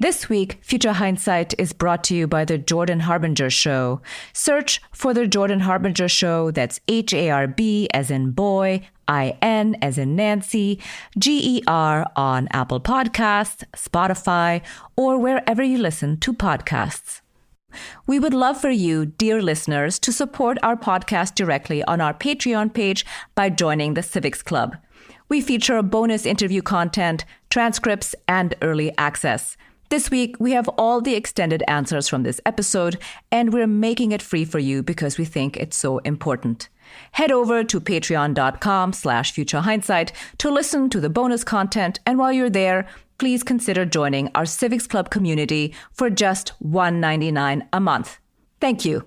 This week, Future Hindsight is brought to you by the Jordan Harbinger Show. Search for the Jordan Harbinger Show, that's HARB as in boy, IN as in Nancy, GER on Apple Podcasts, Spotify, or wherever you listen to podcasts. We would love for you, dear listeners, to support our podcast directly on our Patreon page by joining the Civics Club. We feature bonus interview content, transcripts, and early access. This week, we have all the extended answers from this episode, and we're making it free for you because we think it's so important. Head over to patreon.com/futurehindsight to listen to the bonus content, and while you're there, please consider joining our Civics Club community for just $1.99 a month. Thank you.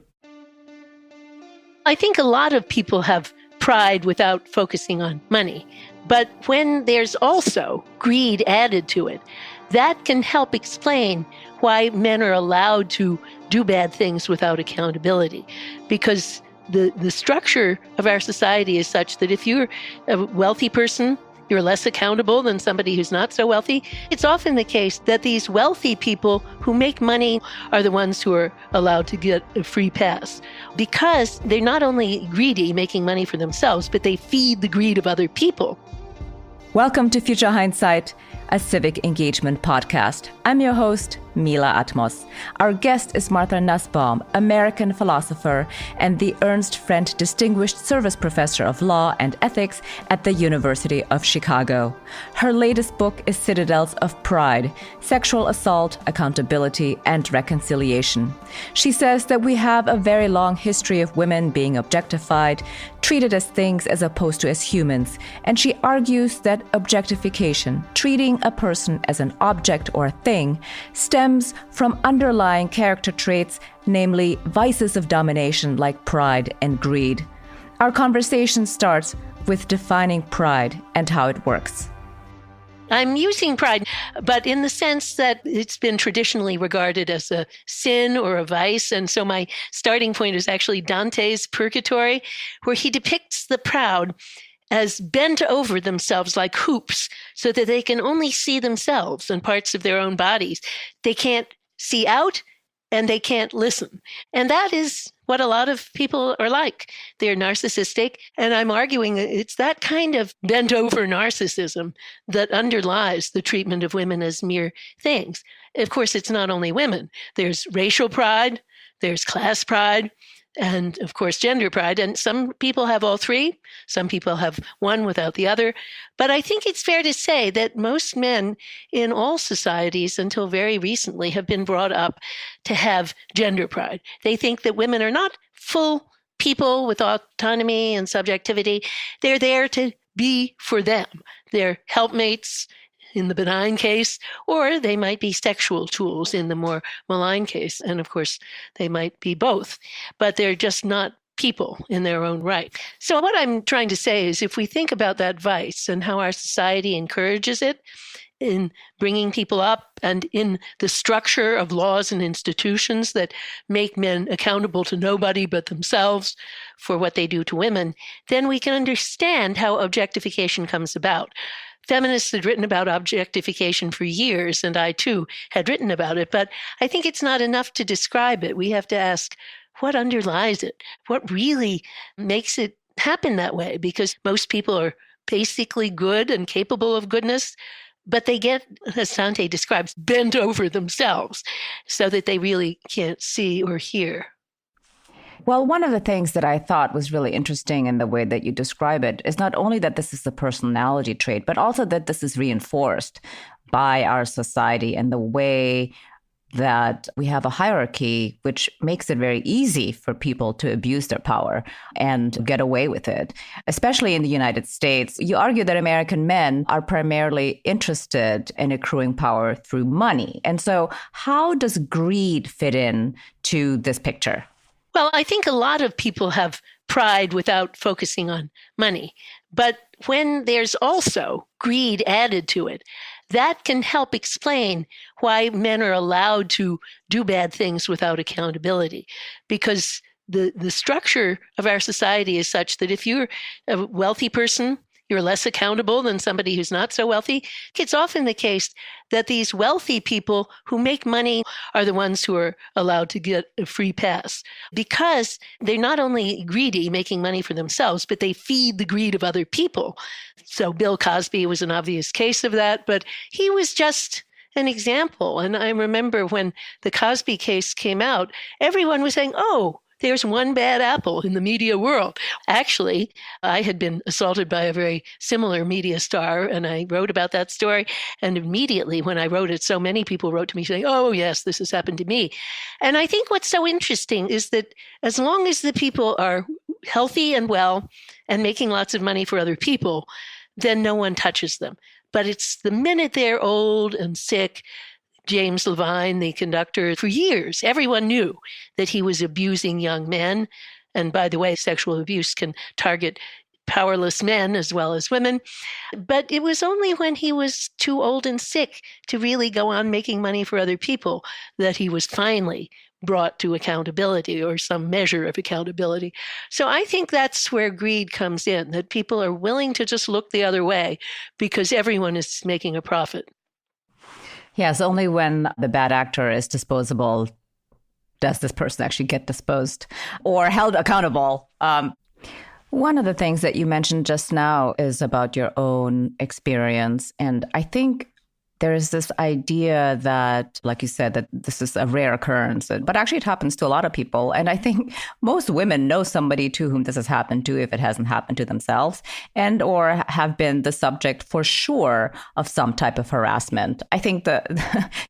I think a lot of people have pride without focusing on money. But when there's also greed added to it, that can help explain why men are allowed to do bad things without accountability. Because the structure of our society is such that if you're a wealthy person, you're less accountable than somebody who's not so wealthy. It's often the case that these wealthy people who make money are the ones who are allowed to get a free pass because they're not only greedy, making money for themselves, but they feed the greed of other people. Welcome to Future Hindsight, a civic engagement podcast. I'm your host, Mila Atmos. Our guest is Martha Nussbaum, American philosopher and the Ernst Friend Distinguished Service Professor of Law and Ethics at the University of Chicago. Her latest book is Citadels of Pride, Sexual Assault, Accountability, and Reconciliation. She says that we have a very long history of women being objectified, treated as things as opposed to as humans, and she argues that objectification, treating a person as an object or a thing, stems from underlying character traits, namely vices of domination like pride and greed. Our conversation starts with defining pride and how it works. I'm using pride, but in the sense that it's been traditionally regarded as a sin or a vice. And so my starting point is actually Dante's Purgatory, where he depicts the proud as bent over themselves like hoops so that they can only see themselves and parts of their own bodies. They can't see out and they can't listen. And that is what a lot of people are like. They're narcissistic. And I'm arguing it's that kind of bent over narcissism that underlies the treatment of women as mere things. Of course, it's not only women. There's racial pride, there's class pride, and of course, gender pride. And some people have all three. Some people have one without the other. But I think it's fair to say that most men in all societies until very recently have been brought up to have gender pride. They think that women are not full people with autonomy and subjectivity. They're there to be for them. They're helpmates in the benign case, or they might be sexual tools in the more malign case. And of course, they might be both, but they're just not people in their own right. So what I'm trying to say is if we think about that vice and how our society encourages it in bringing people up and in the structure of laws and institutions that make men accountable to nobody but themselves for what they do to women, then we can understand how objectification comes about. Feminists had written about objectification for years, and I too had written about it, but I think it's not enough to describe it. We have to ask what underlies it, what really makes it happen that way, because most people are basically good and capable of goodness, but they get, as Dante describes, bent over themselves so that they really can't see or hear. Well, one of the things that I thought was really interesting in the way that you describe it is not only that this is a personality trait, but also that this is reinforced by our society and the way that we have a hierarchy, which makes it very easy for people to abuse their power and get away with it, especially in the United States. You argue that American men are primarily interested in accruing power through money. And so how does greed fit in to this picture? Well, I think a lot of people have pride without focusing on money. But when there's also greed added to it, that can help explain why men are allowed to do bad things without accountability. Because the structure of our society is such that if you're a wealthy person, you're less accountable than somebody who's not so wealthy. It's often the case that these wealthy people who make money are the ones who are allowed to get a free pass because they're not only greedy, making money for themselves, but they feed the greed of other people. So Bill Cosby was an obvious case of that, but he was just an example. And I remember when the Cosby case came out, everyone was saying, oh, there's one bad apple in the media world. Actually, I had been assaulted by a very similar media star, and I wrote about that story. And immediately when I wrote it, so many people wrote to me saying, oh, yes, this has happened to me. And I think what's so interesting is that as long as the people are healthy and well and making lots of money for other people, then no one touches them. But it's the minute they're old and sick. James Levine, the conductor, for years, everyone knew that he was abusing young men. And by the way, sexual abuse can target powerless men as well as women. But it was only when he was too old and sick to really go on making money for other people that he was finally brought to accountability or some measure of accountability. So I think that's where greed comes in, that people are willing to just look the other way because everyone is making a profit. Yes, only when the bad actor is disposable does this person actually get disposed or held accountable. One of the things that you mentioned just now is about your own experience. And I think there is this idea that, like you said, that this is a rare occurrence, but actually it happens to a lot of people. And I think most women know somebody to whom this has happened to if it hasn't happened to themselves, and or have been the subject for sure of some type of harassment. I think that,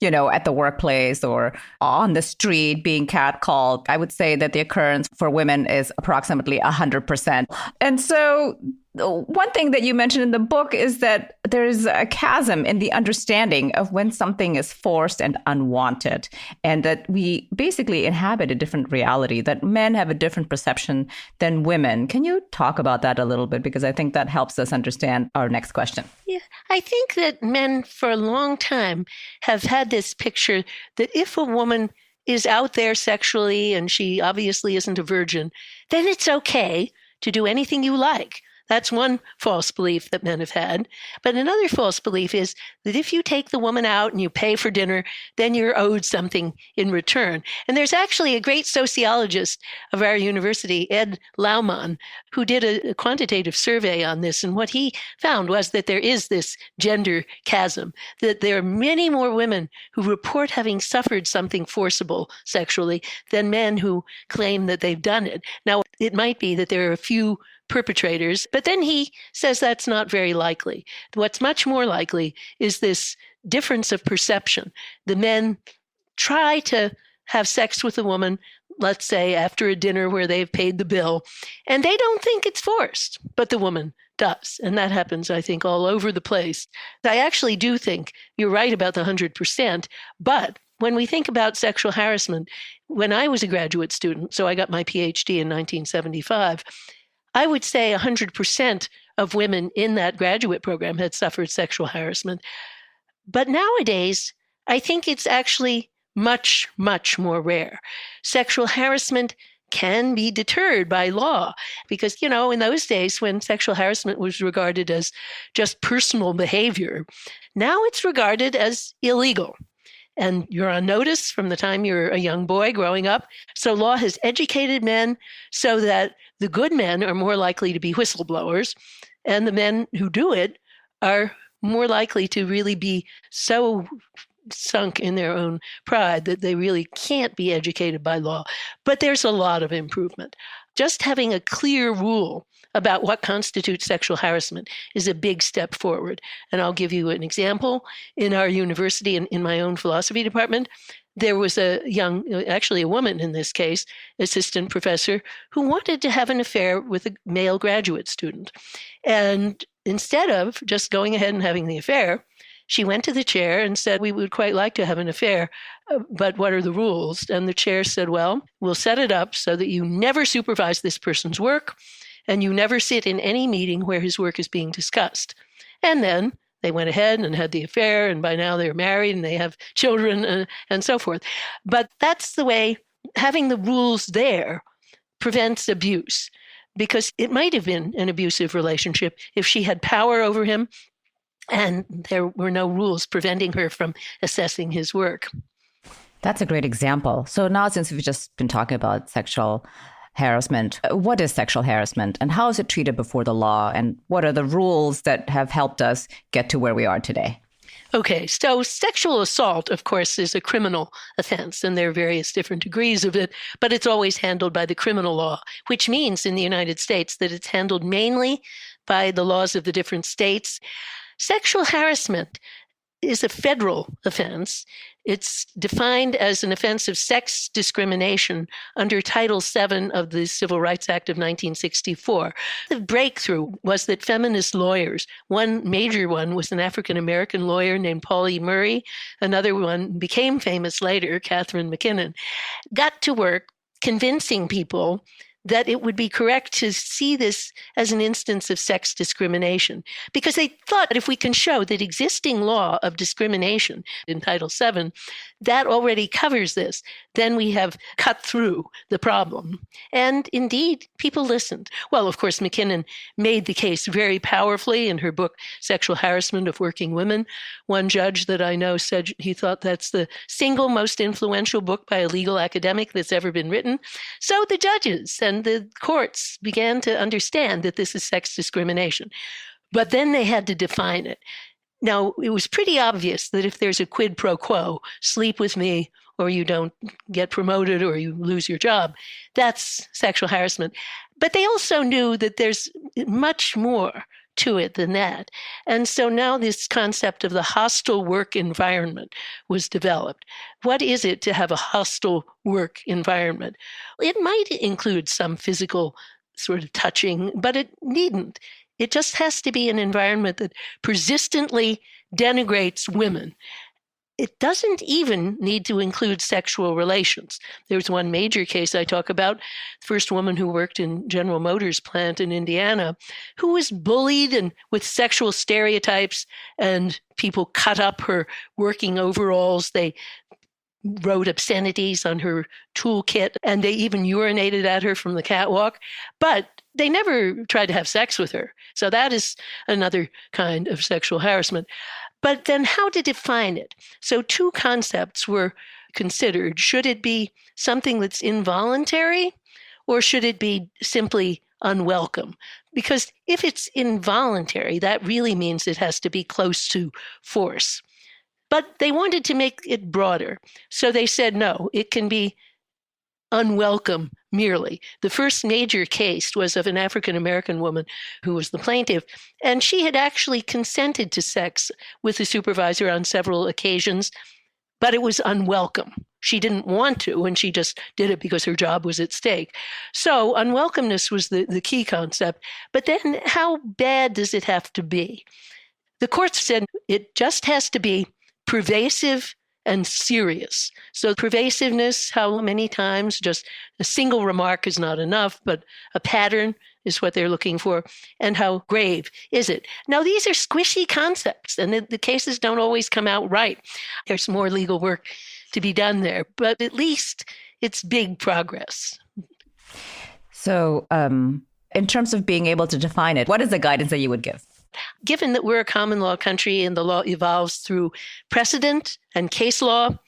at the workplace or on the street being catcalled, I would say that the occurrence for women is approximately 100%. And so one thing that you mentioned in the book is that there's a chasm in the understanding of when something is forced and unwanted, and that we basically inhabit a different reality, that men have a different perception than women. Can you talk about that a little bit? Because I think that helps us understand our next question. Yeah, I think that men for a long time have had this picture that if a woman is out there sexually and she obviously isn't a virgin, then it's okay to do anything you like. That's one false belief that men have had. But another false belief is that if you take the woman out and you pay for dinner, then you're owed something in return. And there's actually a great sociologist of our university, Ed Laumann, who did a quantitative survey on this. And what he found was that there is this gender chasm, that there are many more women who report having suffered something forcible sexually than men who claim that they've done it. Now, it might be that there are a few perpetrators, but then he says that's not very likely. What's much more likely is this difference of perception. The men try to have sex with a woman, let's say after a dinner where they've paid the bill, and they don't think it's forced, but the woman does. And that happens, I think, all over the place. I actually do think you're right about the 100%, but when we think about sexual harassment, when I was a graduate student, so I got my PhD in 1975, I would say 100% of women in that graduate program had suffered sexual harassment. But nowadays, I think it's actually much, much more rare. Sexual harassment can be deterred by law because, in those days when sexual harassment was regarded as just personal behavior, now it's regarded as illegal. And you're on notice from the time you're a young boy growing up. So law has educated men so that the good men are more likely to be whistleblowers, and the men who do it are more likely to really be so sunk in their own pride that they really can't be educated by law. But there's a lot of improvement. Just having a clear rule about what constitutes sexual harassment is a big step forward. And I'll give you an example. In our university, in my own philosophy department, there was actually a woman in this case, assistant professor, who wanted to have an affair with a male graduate student. And instead of just going ahead and having the affair, she went to the chair and said, we would quite like to have an affair, but what are the rules? And the chair said, well, we'll set it up so that you never supervise this person's work and you never sit in any meeting where his work is being discussed. And then they went ahead and had the affair, and by now they're married and they have children and so forth. But that's the way having the rules there prevents abuse. because it might have been an abusive relationship if she had power over him and there were no rules preventing her from assessing his work. That's a great example. So now, since we've just been talking about sexual harassment, what is sexual harassment and how is it treated before the law? And what are the rules that have helped us get to where we are today? Okay, so sexual assault, of course, is a criminal offense, and there are various different degrees of it, but it's always handled by the criminal law, which means in the United States that it's handled mainly by the laws of the different states. Sexual harassment is a federal offense. It's defined as an offense of sex discrimination under Title VII of the Civil Rights Act of 1964. The breakthrough was that feminist lawyers, one major one was an African-American lawyer named Pauli Murray, another one became famous later, Catherine McKinnon, got to work convincing people that it would be correct to see this as an instance of sex discrimination, because they thought if we can show that existing law of discrimination in Title VII, that already covers this, then we have cut through the problem. And indeed, people listened. Well, of course, McKinnon made the case very powerfully in her book, Sexual Harassment of Working Women. One judge that I know said he thought that's the single most influential book by a legal academic that's ever been written. So the judges and the courts began to understand that this is sex discrimination. But then they had to define it. Now, it was pretty obvious that if there's a quid pro quo, sleep with me, or you don't get promoted, or you lose your job, that's sexual harassment. But they also knew that there's much more to it than that. And so now this concept of the hostile work environment was developed. What is it to have a hostile work environment? It might include some physical sort of touching, but it needn't. It just has to be an environment that persistently denigrates women. It doesn't even need to include sexual relations. There's one major case I talk about, the first woman who worked in General Motors plant in Indiana, who was bullied and with sexual stereotypes, and people cut up her working overalls. They wrote obscenities on her toolkit, and they even urinated at her from the catwalk. But they never tried to have sex with her. So that is another kind of sexual harassment. But then how to define it? So two concepts were considered. Should it be something that's involuntary, or should it be simply unwelcome? Because if it's involuntary, that really means it has to be close to force. But they wanted to make it broader. So they said, no, it can be unwelcome merely. The first major case was of an African-American woman who was the plaintiff, and she had actually consented to sex with the supervisor on several occasions, but it was unwelcome. She didn't want to, and she just did it because her job was at stake. So unwelcomeness was the key concept. But then how bad does it have to be? The courts said it just has to be pervasive and serious. So pervasiveness, how many times, just a single remark is not enough, but a pattern is what they're looking for. And how grave is it? Now, these are squishy concepts, and the cases don't always come out right. There's more legal work to be done there, but at least it's big progress. So in terms of being able to define it, what is the guidance that you would give? Given that we're a common law country and the law evolves through precedent and case law,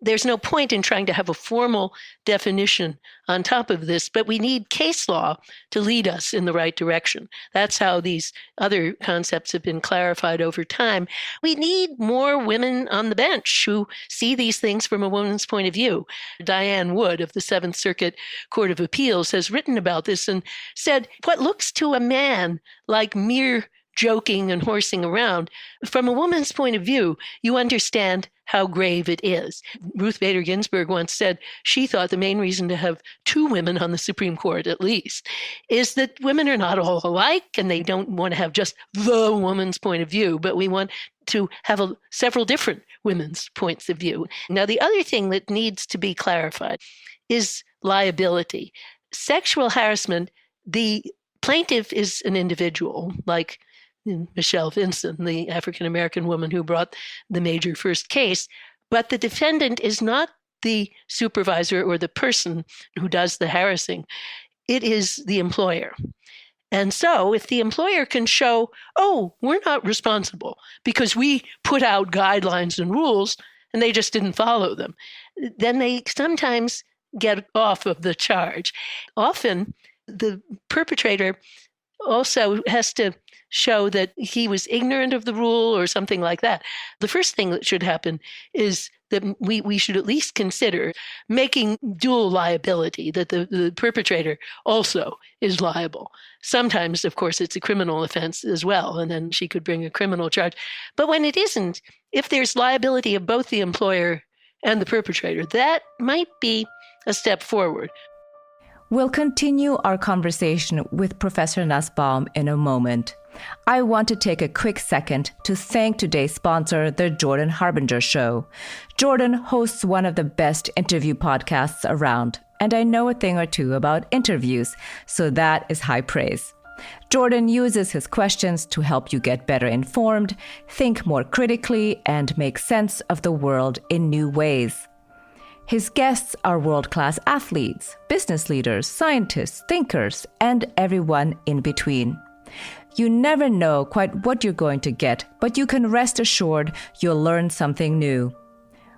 there's no point in trying to have a formal definition on top of this, but we need case law to lead us in the right direction. That's how these other concepts have been clarified over time. We need more women on the bench who see these things from a woman's point of view. Diane Wood of the Seventh Circuit Court of Appeals has written about this and said, what looks to a man like mere joking and horsing around, from a woman's point of view, you understand how grave it is. Ruth Bader Ginsburg once said she thought the main reason to have two women on the Supreme Court, at least, is that women are not all alike, and they don't want to have just the woman's point of view, but we want to have several different women's points of view. Now, the other thing that needs to be clarified is liability. Sexual harassment, the plaintiff is an individual, like Michelle Vinson, the African-American woman who brought the major first case, but the defendant is not the supervisor or the person who does the harassing. it is the employer. And so if the employer can show, oh, we're not responsible because we put out guidelines and rules and they just didn't follow them, then they sometimes get off of the charge. Often the perpetrator also has to show that he was ignorant of the rule or something like that. The first thing that should happen is that we should at least consider making dual liability, that the perpetrator also is liable. Sometimes, of course, it's a criminal offense as well, and then she could bring a criminal charge. But when it isn't, if there's liability of both the employer and the perpetrator, that might be a step forward. We'll continue our conversation with Professor Nussbaum in a moment. I want to take a quick second to thank today's sponsor, The Jordan Harbinger Show. Jordan hosts one of the best interview podcasts around, and I know a thing or two about interviews, so that is high praise. Jordan uses his questions to help you get better informed, think more critically, and make sense of the world in new ways. His guests are world-class athletes, business leaders, scientists, thinkers, and everyone in between. You never know quite what you're going to get, but you can rest assured you'll learn something new.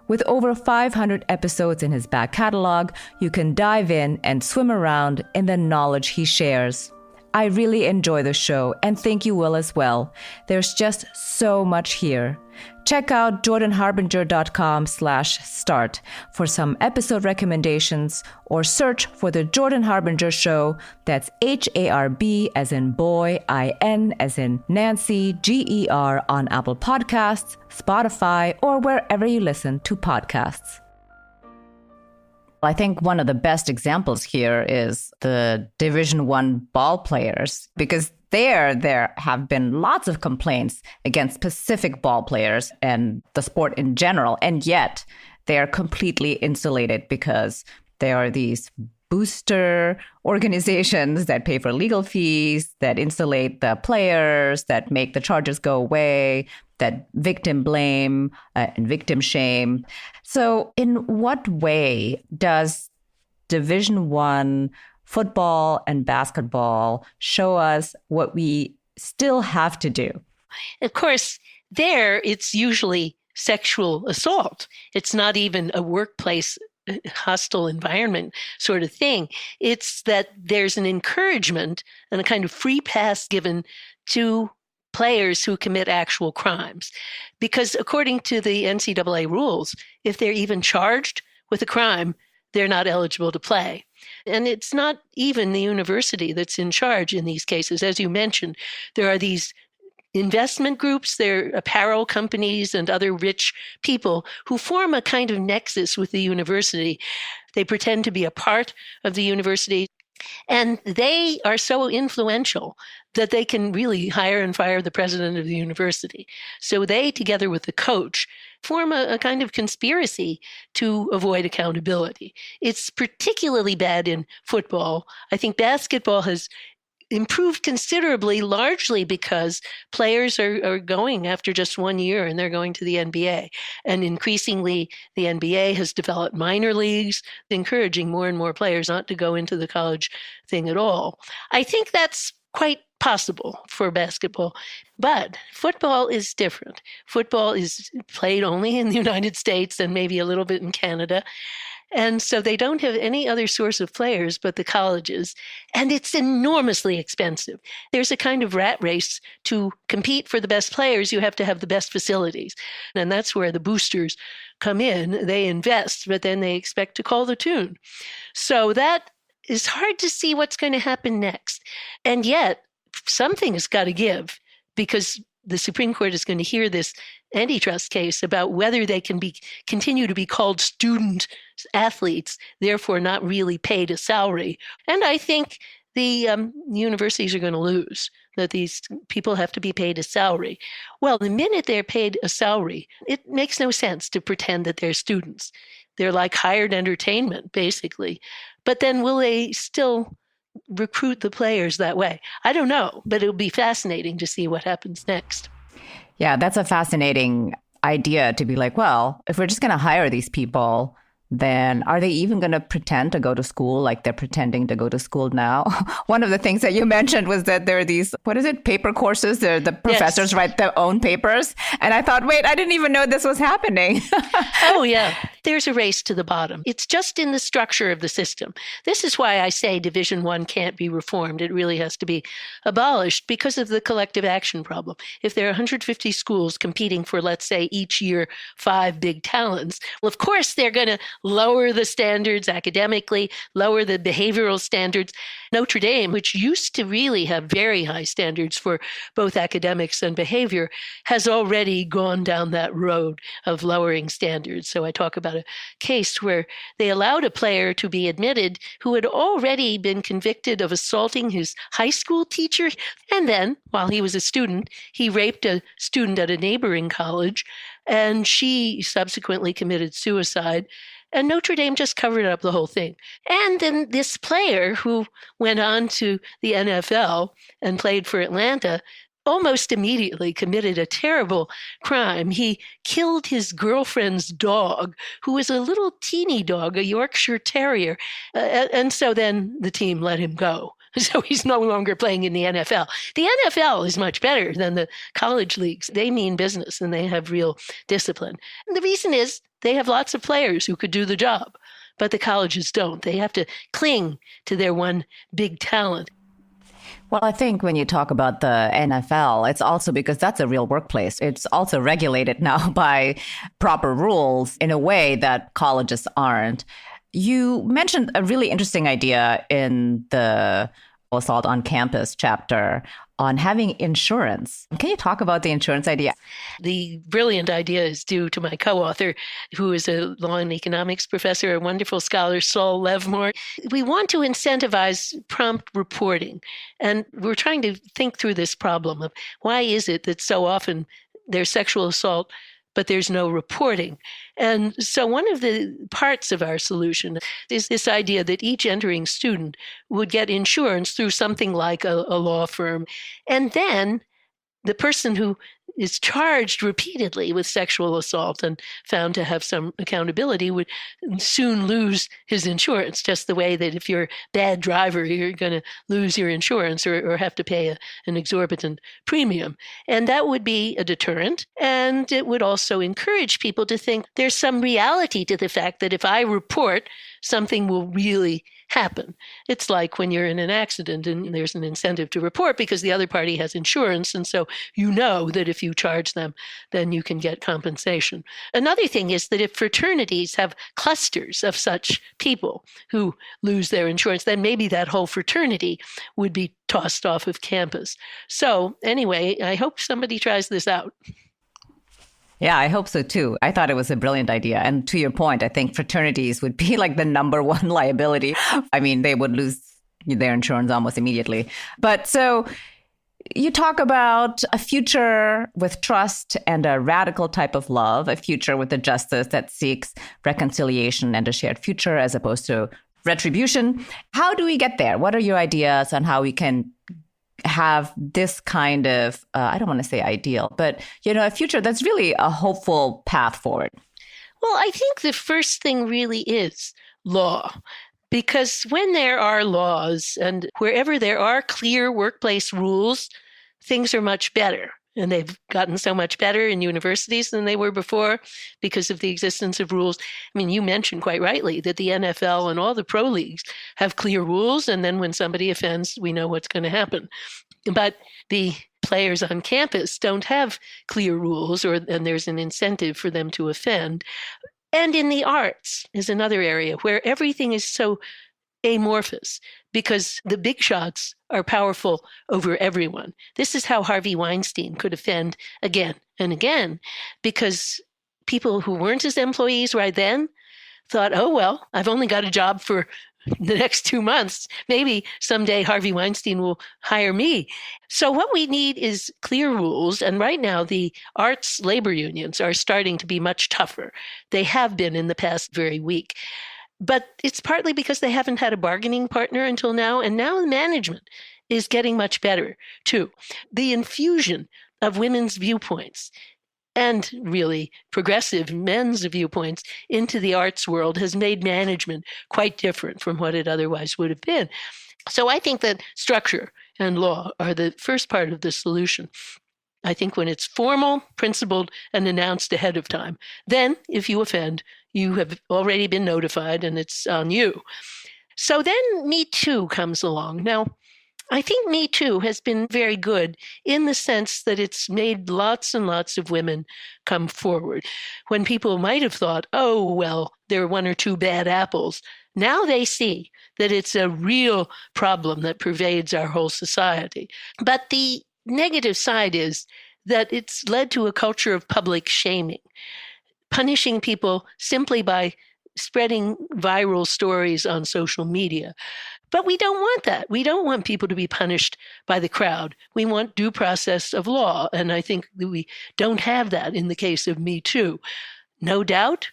With over 500 episodes in his back catalog, you can dive in and swim around in the knowledge he shares. I really enjoy the show and think you will as well. There's just so much here. Check out jordanharbinger.com/start for some episode recommendations or search for The Jordan Harbinger Show. That's HARB as in boy, IN as in Nancy, GER on Apple Podcasts, Spotify, or wherever you listen to podcasts. I think one of the best examples here is the Division I ball players, because there have been lots of complaints against specific ball players and the sport in general, and yet they are completely insulated because there are these booster organizations that pay for legal fees, that insulate the players, that make the charges go away, that victim blame and victim shame. So in what way does Division I football and basketball show us what we still have to do? Of course, there it's usually sexual assault. It's not even a workplace hostile environment sort of thing. It's that there's an encouragement and a kind of free pass given to players who commit actual crimes. Because according to the NCAA rules, if they're even charged with a crime, they're not eligible to play. And it's not even the university that's in charge in these cases. As you mentioned, there are these investment groups, they're apparel companies and other rich people who form a kind of nexus with the university. They pretend to be a part of the university, and they are so influential that they can really hire and fire the president of the university. So they, together with the coach, form a kind of conspiracy to avoid accountability. It's particularly bad in football. I think basketball has improved considerably, largely because players are going after just 1 year and they're going to the NBA. And increasingly, the NBA has developed minor leagues, encouraging more and more players not to go into the college thing at all. I think that's quite possible for basketball. But football is different. Football is played only in the United States and maybe a little bit in Canada. And so they don't have any other source of players but the colleges. And it's enormously expensive. There's a kind of rat race to compete for the best players. You have to have the best facilities. And that's where the boosters come in. They invest, but then they expect to call the tune. So that is hard to see what's going to happen next. And yet, something has got to give, because the Supreme Court is going to hear this antitrust case about whether they can continue to be called student athletes, therefore not really paid a salary. And I think the universities are going to lose, that these people have to be paid a salary. Well, the minute they're paid a salary, it makes no sense to pretend that they're students. They're like hired entertainment, basically. But then will they still recruit the players that way? I don't know, but it'll be fascinating to see what happens next. Yeah, that's a fascinating idea to be like, well, if we're just going to hire these people, then are they even going to pretend to go to school like they're pretending to go to school now? One of the things that you mentioned was that there are these, what is it, paper courses? The professors write their own papers. And I thought, wait, I didn't even know this was happening. Oh, yeah. There's a race to the bottom. It's just in the structure of the system. This is why I say Division I can't be reformed. It really has to be abolished because of the collective action problem. If there are 150 schools competing for, let's say, each year, 5 big talents, well, of course, they're going to lower the standards academically, lower the behavioral standards. Notre Dame, which used to really have very high standards for both academics and behavior, has already gone down that road of lowering standards. So I talk about a case where they allowed a player to be admitted who had already been convicted of assaulting his high school teacher. And then, while he was a student, he raped a student at a neighboring college, and she subsequently committed suicide. And Notre Dame just covered up the whole thing. And then this player who went on to the NFL and played for Atlanta almost immediately committed a terrible crime. He killed his girlfriend's dog, who was a little teeny dog, a Yorkshire Terrier. And so then the team let him go. So he's no longer playing in the NFL. The NFL is much better than the college leagues. They mean business and they have real discipline. And the reason is they have lots of players who could do the job, but the colleges don't. They have to cling to their one big talent. Well, I think when you talk about the NFL, it's also because that's a real workplace. It's also regulated now by proper rules in a way that colleges aren't. You mentioned a really interesting idea in the Assault on Campus chapter on having insurance. Can you talk about the insurance idea? The brilliant idea is due to my co-author, who is a law and economics professor, a wonderful scholar, Saul Levmore. We want to incentivize prompt reporting. And we're trying to think through this problem of why is it that so often there's sexual assault but there's no reporting. And so one of the parts of our solution is this idea that each entering student would get insurance through something like a law firm. And then the person who is charged repeatedly with sexual assault and found to have some accountability would soon lose his insurance, just the way that if you're a bad driver, you're going to lose your insurance or have to pay an exorbitant premium. And that would be a deterrent. And it would also encourage people to think there's some reality to the fact that if I report, something will really happen. It's like when you're in an accident and there's an incentive to report because the other party has insurance. And so you know that if you charge them, then you can get compensation. Another thing is that if fraternities have clusters of such people who lose their insurance, then maybe that whole fraternity would be tossed off of campus. So anyway, I hope somebody tries this out. Yeah, I hope so too. I thought it was a brilliant idea. And to your point, I think fraternities would be like the number one liability. I mean, they would lose their insurance almost immediately. But so you talk about a future with trust and a radical type of love, a future with a justice that seeks reconciliation and a shared future as opposed to retribution. How do we get there? What are your ideas on how we can have this kind of, I don't want to say ideal, but, a future that's really a hopeful path forward? Well, I think the first thing really is law. Because when there are laws and wherever there are clear workplace rules, things are much better. And they've gotten so much better in universities than they were before because of the existence of rules. I mean, you mentioned quite rightly that the NFL and all the pro leagues have clear rules. And then when somebody offends, we know what's going to happen. But the players on campus don't have clear rules, and there's an incentive for them to offend. And in the arts is another area where everything is so amorphous because the big shots are powerful over everyone. This is how Harvey Weinstein could offend again and again because people who weren't his employees right then thought, oh, well, I've only got a job for the next 2 months. Maybe someday Harvey Weinstein will hire me. So what we need is clear rules. And right now, the arts labor unions are starting to be much tougher. They have been in the past very weak. But it's partly because they haven't had a bargaining partner until now. And now the management is getting much better, too. The infusion of women's viewpoints and really progressive men's viewpoints into the arts world has made management quite different from what it otherwise would have been. So I think that structure and law are the first part of the solution. I think when it's formal, principled, and announced ahead of time, then if you offend, you have already been notified and it's on you. So then Me Too comes along. Now, I think Me Too has been very good in the sense that it's made lots and lots of women come forward. When people might have thought, oh, well, there are one or two bad apples, now they see that it's a real problem that pervades our whole society. But the negative side is that it's led to a culture of public shaming, punishing people simply by spreading viral stories on social media. But we don't want that. We don't want people to be punished by the crowd. We want due process of law. And I think that we don't have that in the case of Me Too. No doubt,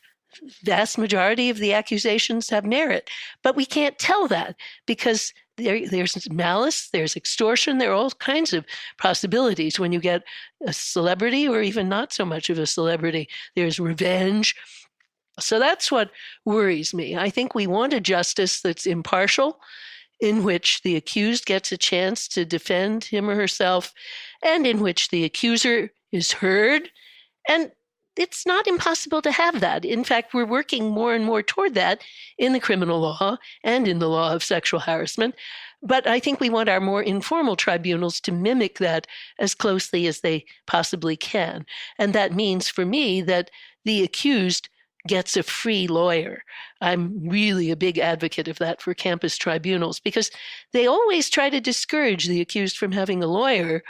vast majority of the accusations have merit, but we can't tell that because there's malice, there's extortion, there are all kinds of possibilities when you get a celebrity or even not so much of a celebrity. There's revenge. So that's what worries me. I think we want a justice that's impartial, in which the accused gets a chance to defend him or herself, and in which the accuser is heard. And it's not impossible to have that. In fact, we're working more and more toward that in the criminal law and in the law of sexual harassment. But I think we want our more informal tribunals to mimic that as closely as they possibly can. And that means for me that the accused gets a free lawyer. I'm really a big advocate of that for campus tribunals because they always try to discourage the accused from having a lawyer.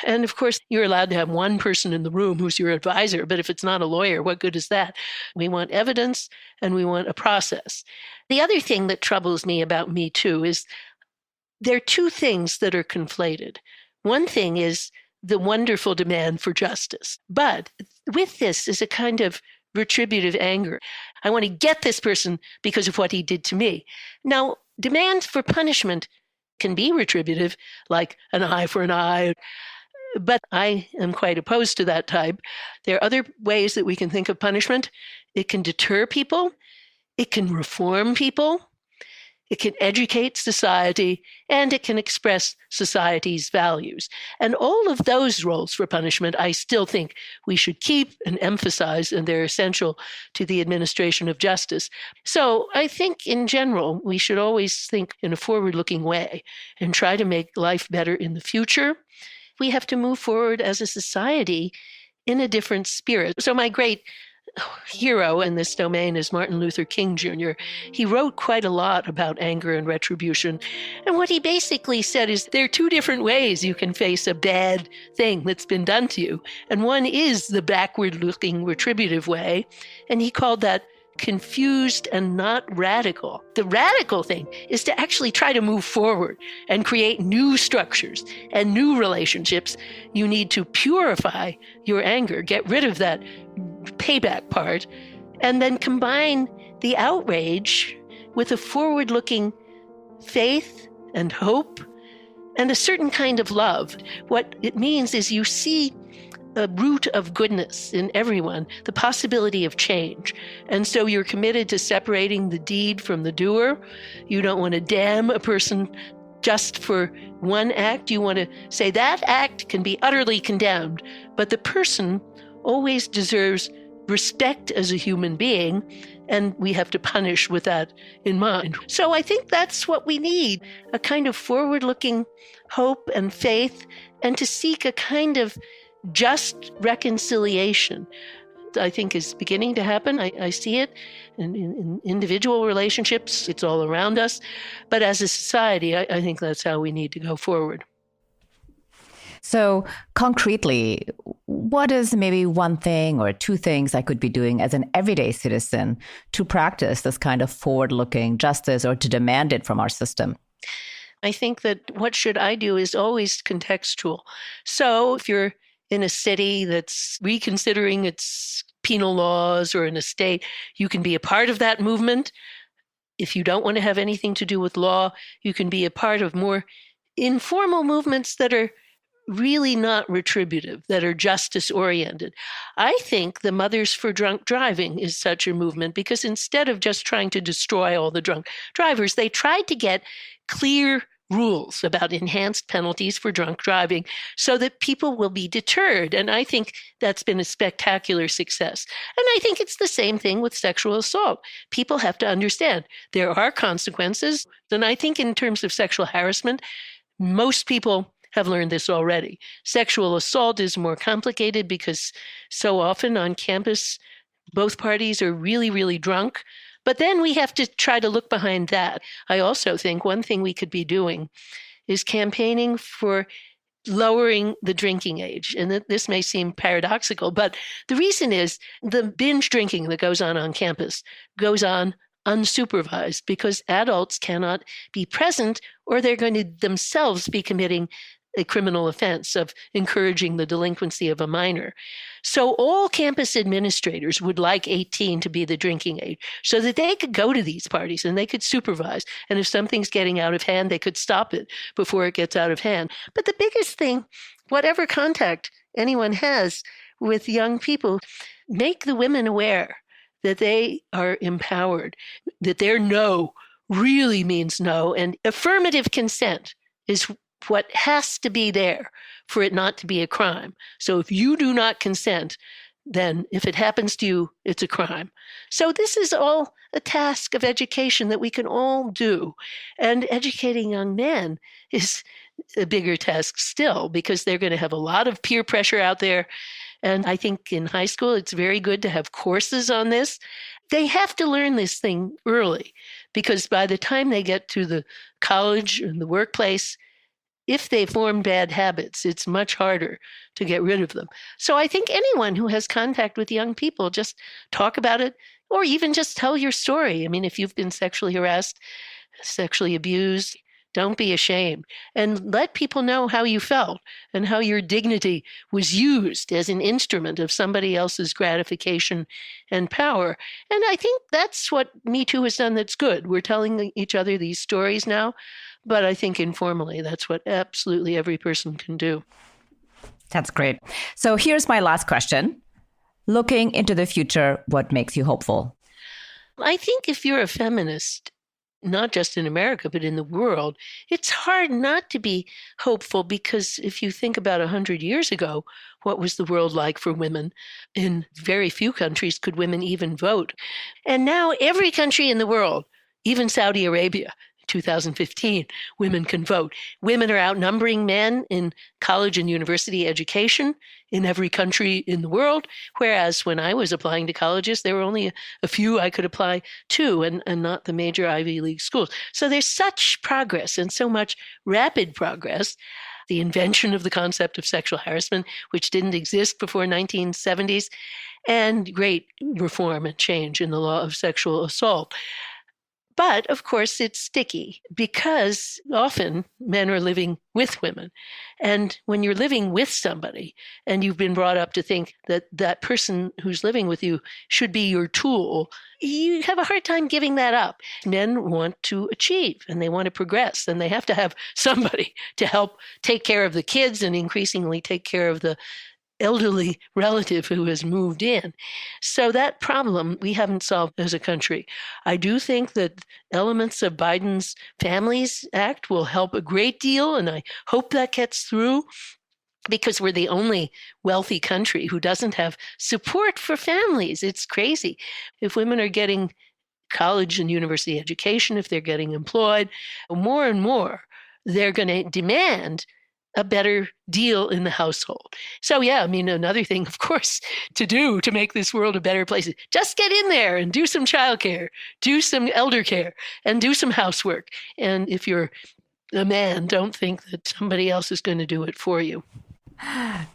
And of course, you're allowed to have one person in the room who's your advisor, but if it's not a lawyer, what good is that? We want evidence and we want a process. The other thing that troubles me about Me Too is there are two things that are conflated. One thing is the wonderful demand for justice, but with this is a kind of retributive anger. I want to get this person because of what he did to me. Now, demands for punishment can be retributive, like an eye for an eye, but I am quite opposed to that type. There are other ways that we can think of punishment. It can deter people. It can reform people. It can educate society, and it can express society's values. And all of those roles for punishment, I still think we should keep and emphasize, and they're essential to the administration of justice. So I think in general, we should always think in a forward-looking way and try to make life better in the future. We have to move forward as a society in a different spirit. So my great hero in this domain is Martin Luther King Jr. He wrote quite a lot about anger and retribution. And what he basically said is there are two different ways you can face a bad thing that's been done to you. And one is the backward-looking retributive way. And he called that confused and not radical. The radical thing is to actually try to move forward and create new structures and new relationships. You need to purify your anger, get rid of that payback part, and then combine the outrage with a forward-looking faith and hope and a certain kind of love. What it means is you see a root of goodness in everyone, the possibility of change. And so you're committed to separating the deed from the doer. You don't want to damn a person just for one act. You want to say that act can be utterly condemned, but the person always deserves respect as a human being, and we have to punish with that in mind. So I think that's what we need, a kind of forward-looking hope and faith, and to seek a kind of just reconciliation, I think is beginning to happen. I see it in individual relationships. It's all around us. But as a society, I think that's how we need to go forward. So concretely, what is maybe one thing or two things I could be doing as an everyday citizen to practice this kind of forward-looking justice or to demand it from our system? I think that what should I do is always contextual. So if you're in a city that's reconsidering its penal laws or in a state, you can be a part of that movement. If you don't want to have anything to do with law, you can be a part of more informal movements that are really not retributive, that are justice-oriented. I think the Mothers for Drunk Driving is such a movement because instead of just trying to destroy all the drunk drivers, they tried to get clear rules about enhanced penalties for drunk driving so that people will be deterred. And I think that's been a spectacular success. And I think it's the same thing with sexual assault. People have to understand there are consequences. And I think in terms of sexual harassment, most people have learned this already. Sexual assault is more complicated because so often on campus, both parties are really, really drunk. But then we have to try to look behind that. I also think one thing we could be doing is campaigning for lowering the drinking age. And this may seem paradoxical, but the reason is the binge drinking that goes on campus goes on unsupervised because adults cannot be present or they're going to themselves be committing a criminal offense of encouraging the delinquency of a minor. So all campus administrators would like 18 to be the drinking age so that they could go to these parties and they could supervise. And if something's getting out of hand, they could stop it before it gets out of hand. But the biggest thing, whatever contact anyone has with young people, make the women aware that they are empowered, that their no really means no, and affirmative consent is what has to be there for it not to be a crime. So if you do not consent, then if it happens to you, it's a crime. So this is all a task of education that we can all do. And educating young men is a bigger task still because they're going to have a lot of peer pressure out there. And I think in high school, it's very good to have courses on this. They have to learn this thing early because by the time they get to the college and the workplace, if they form bad habits, it's much harder to get rid of them. So I think anyone who has contact with young people, just talk about it, or even just tell your story. I mean, if you've been sexually harassed, sexually abused, don't be ashamed. And let people know how you felt and how your dignity was used as an instrument of somebody else's gratification and power. And I think that's what Me Too has done that's good. We're telling each other these stories now. But I think informally, that's what absolutely every person can do. That's great. So here's my last question. Looking into the future, what makes you hopeful? I think if you're a feminist, not just in America, but in the world, it's hard not to be hopeful because if you think about 100 years ago, what was the world like for women? In very few countries could women even vote. And now every country in the world, even Saudi Arabia, 2015, women can vote. Women are outnumbering men in college and university education in every country in the world, whereas when I was applying to colleges, there were only a few I could apply to and not the major Ivy League schools. So there's such progress and so much rapid progress. The invention of the concept of sexual harassment, which didn't exist before 1970s, and great reform and change in the law of sexual assault. But of course, it's sticky because often men are living with women. And when you're living with somebody and you've been brought up to think that that person who's living with you should be your tool, you have a hard time giving that up. Men want to achieve and they want to progress, and they have to have somebody to help take care of the kids and increasingly take care of the elderly relative who has moved in. So that problem we haven't solved as a country. I do think that elements of Biden's Families Act will help a great deal, and I hope that gets through because we're the only wealthy country who doesn't have support for families. It's crazy. If women are getting college and university education, if they're getting employed, more and more, they're going to demand a better deal in the household. So yeah, I mean, another thing, of course, to do to make this world a better place is just get in there and do some childcare, do some elder care, and do some housework. And if you're a man, don't think that somebody else is going to do it for you.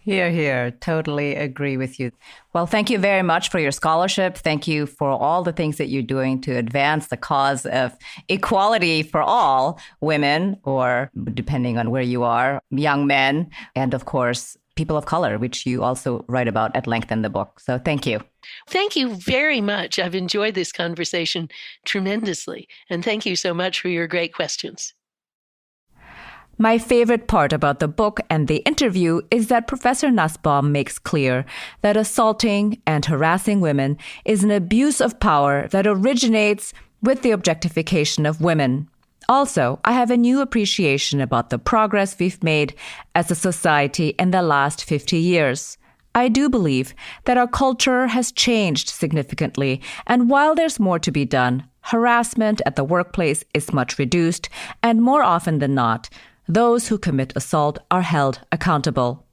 Hear, hear. Totally agree with you. Well, thank you very much for your scholarship. Thank you for all the things that you're doing to advance the cause of equality for all women, or depending on where you are, young men, and of course, people of color, which you also write about at length in the book. So thank you. Thank you very much. I've enjoyed this conversation tremendously. And thank you so much for your great questions. My favorite part about the book and the interview is that Professor Nussbaum makes clear that assaulting and harassing women is an abuse of power that originates with the objectification of women. Also, I have a new appreciation about the progress we've made as a society in the last 50 years. I do believe that our culture has changed significantly, and while there's more to be done, harassment at the workplace is much reduced, and more often than not, those who commit assault are held accountable.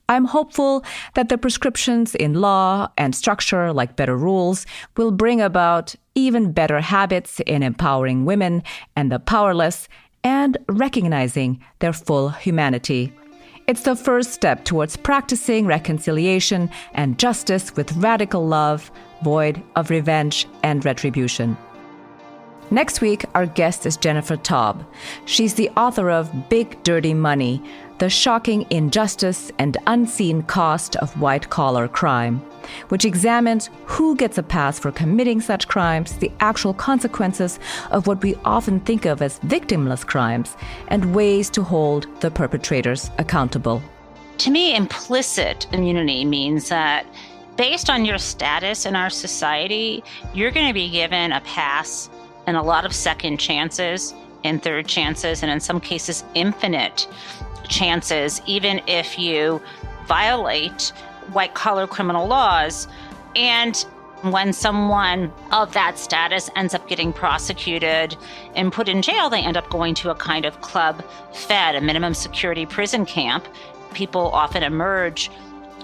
I'm hopeful that the prescriptions in law and structure, like better rules, will bring about even better habits in empowering women and the powerless and recognizing their full humanity. It's the first step towards practicing reconciliation and justice with radical love, void of revenge and retribution. Next week, our guest is Jennifer Taub. She's the author of Big Dirty Money, The Shocking Injustice and Unseen Cost of White-Collar Crime, which examines who gets a pass for committing such crimes, the actual consequences of what we often think of as victimless crimes, and ways to hold the perpetrators accountable. To me, implicit immunity means that based on your status in our society, you're going to be given a pass and a lot of second chances and third chances, and in some cases, infinite chances, even if you violate white-collar criminal laws. And when someone of that status ends up getting prosecuted and put in jail, they end up going to a kind of club fed, a minimum security prison camp. People often emerge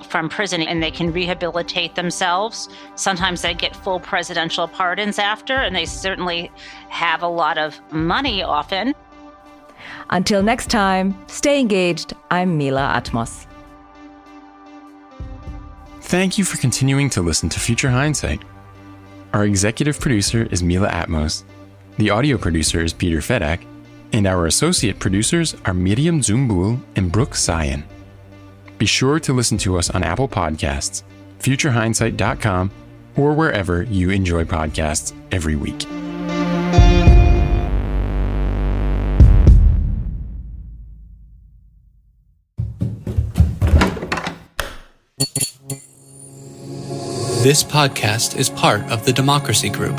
from prison and they can rehabilitate themselves. Sometimes they get full presidential pardons after, and they certainly have a lot of money often. Until next time, stay engaged. I'm Mila Atmos. Thank you for continuing to listen to Future Hindsight. Our executive producer is Mila Atmos. The audio producer is Peter Fedak, and our associate producers are Miriam Zumbul and Brooke Sayan. Be sure to listen to us on Apple Podcasts, futurehindsight.com, or wherever you enjoy podcasts every week. This podcast is part of the Democracy Group.